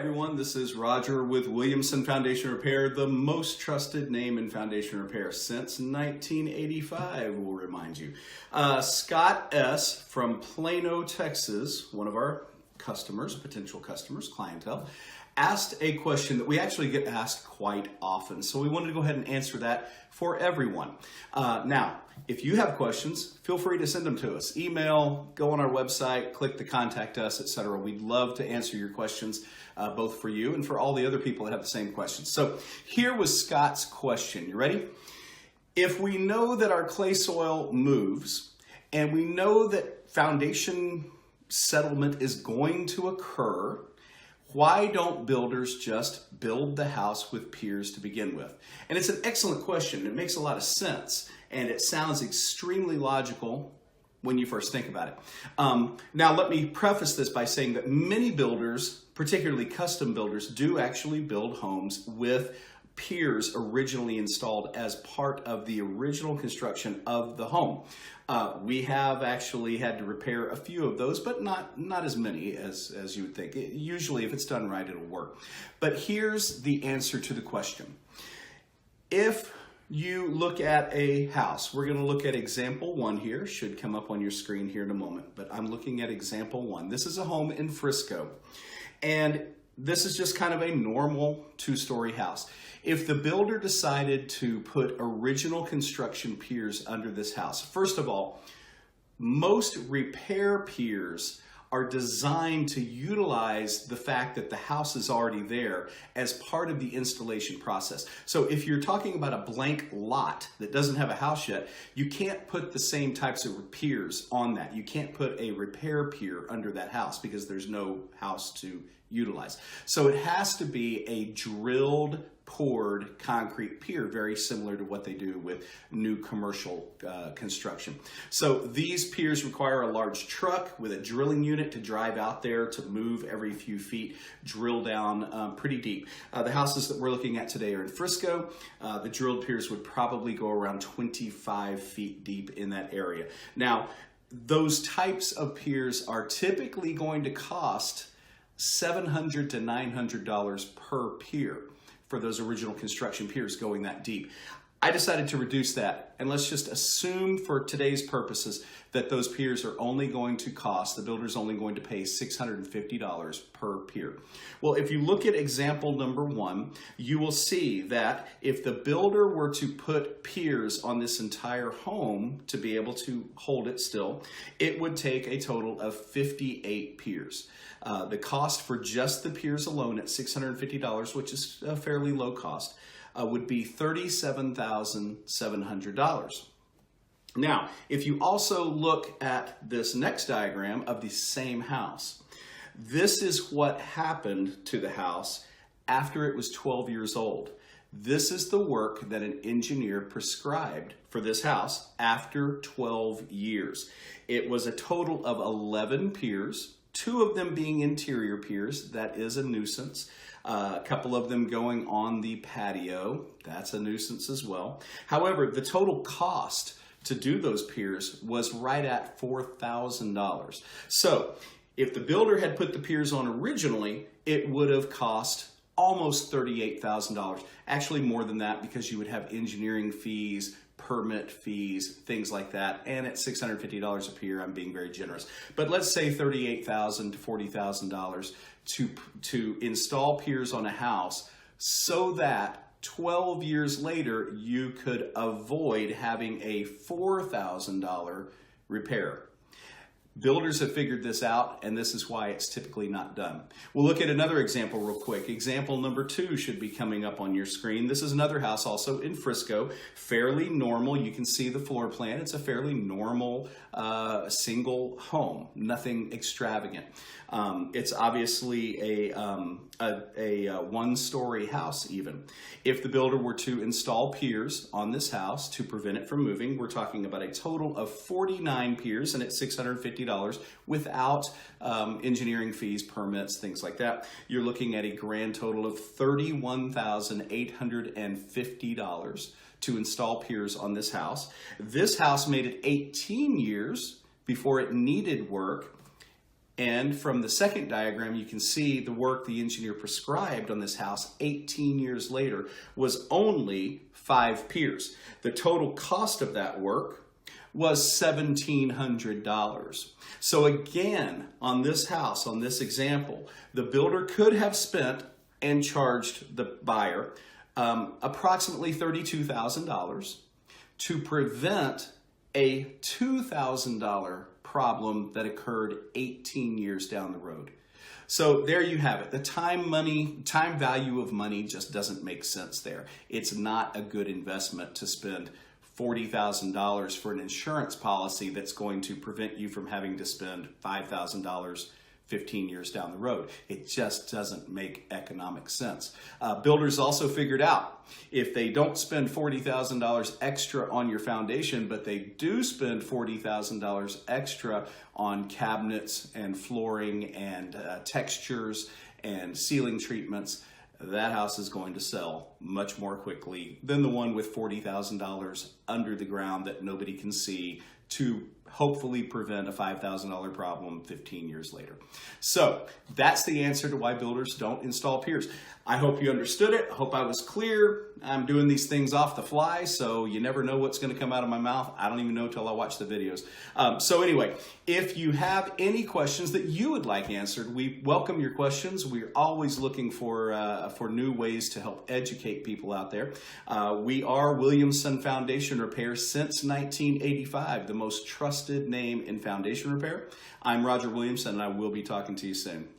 everyone, this is Roger with Williamson Foundation Repair, the most trusted name in foundation repair since 1985, we'll remind you. Scott S. from Plano, Texas, one of our customers, potential customers, clientele, asked a question that we actually get asked quite often. So we wanted to go ahead and answer that for everyone. Now, if you have questions, feel free to send them to us. Email, go on our website, click the contact us, etc. We'd love to answer your questions, both for you and for all the other people that have the same questions. So here was Scott's question. You ready? If we know that our clay soil moves and we know that foundation settlement is going to occur, why don't builders just build the house with piers to begin with? And it's an excellent question. It makes a lot of sense, and it sounds extremely logical when you first think about it. Now, let me preface this by saying that many builders, particularly custom builders, do actually build homes with piers originally installed as part of the original construction of the home. We have actually had to repair a few of those, but not as many as you would think. Usually, if it's done right, it'll work. But here's the answer to the question. If you look at a house, we're going to look at example 1 here, should come up on your screen here in a moment, but I'm looking at example 1. This is a home in Frisco, and this is just kind of a normal 2-story house. If the builder decided to put original construction piers under this house, first of all, most repair piers are designed to utilize the fact that the house is already there as part of the installation process. So if you're talking about a blank lot that doesn't have a house yet, you can't put the same types of piers on that. You can't put a repair pier under that house because there's no house to utilize. So it has to be a drilled, poured concrete pier, very similar to what they do with new commercial construction. So these piers require a large truck with a drilling unit to drive out there to move every few feet, drill down pretty deep. The houses that we're looking at today are in Frisco. The drilled piers would probably go around 25 feet deep in that area. Now, those types of piers are typically going to cost $700 to $900 per pier for those original construction piers going that deep. I decided to reduce that, and let's just assume for today's purposes that those piers are only going to cost, the builder's only going to pay $650 per pier. Well, if you look at example number 1, you will see that if the builder were to put piers on this entire home to be able to hold it still, it would take a total of 58 piers. The cost for just the piers alone at $650, which is a fairly low cost, would be $37,700. Now, if you also look at this next diagram of the same house, this is what happened to the house after it was 12 years old. This is the work that an engineer prescribed for this house after 12 years. It was a total of 11 piers, 2 of them being interior piers. That is a nuisance. A couple of them going on the patio. That's a nuisance as well. However, the total cost to do those piers was right at $4,000. So if the builder had put the piers on originally, it would have cost almost $38,000. Actually more than that, because you would have engineering fees, permit fees, things like that. And at $650 a pier, I'm being very generous. But let's say $38,000 to $40,000 to install piers on a house so that 12 years later, you could avoid having a $4,000 repair. Builders have figured this out, and this is why it's typically not done. We'll look at another example real quick. Example number 2 should be coming up on your screen. This is another house also in Frisco, fairly normal. You can see the floor plan. It's a fairly normal single home, nothing extravagant. It's obviously a one-story house even. If the builder were to install piers on this house to prevent it from moving, we're talking about a total of 49 piers, and it's $650 without engineering fees, permits, things like that. You're looking at a grand total of $31,850 to install piers on this house. This house made it 18 years before it needed work. And from the second diagram, you can see the work the engineer prescribed on this house 18 years later was only 5 piers. The total cost of that work was $1,700. So again, on this house, on this example, the builder could have spent and charged the buyer approximately $32,000 to prevent a $2,000 problem that occurred 18 years down the road. So there you have it. The time value of money just doesn't make sense there. It's not a good investment to spend $40,000 for an insurance policy that's going to prevent you from having to spend $5,000 15 years down the road. It just doesn't make economic sense. Builders also figured out if they don't spend $40,000 extra on your foundation, but they do spend $40,000 extra on cabinets and flooring and textures and ceiling treatments, that house is going to sell much more quickly than the one with $40,000 under the ground that nobody can see to hopefully prevent a $5,000 problem 15 years later. So that's the answer to why builders don't install piers. I hope you understood it. I hope I was clear. I'm doing these things off the fly, so you never know what's going to come out of my mouth. I don't even know till I watch the videos. So anyway, if you have any questions that you would like answered, we welcome your questions. We're always looking for new ways to help educate people out there. We are Williamson Foundation Repair since 1985, the most trusted name in foundation repair. I'm Roger Williamson, and I will be talking to you soon.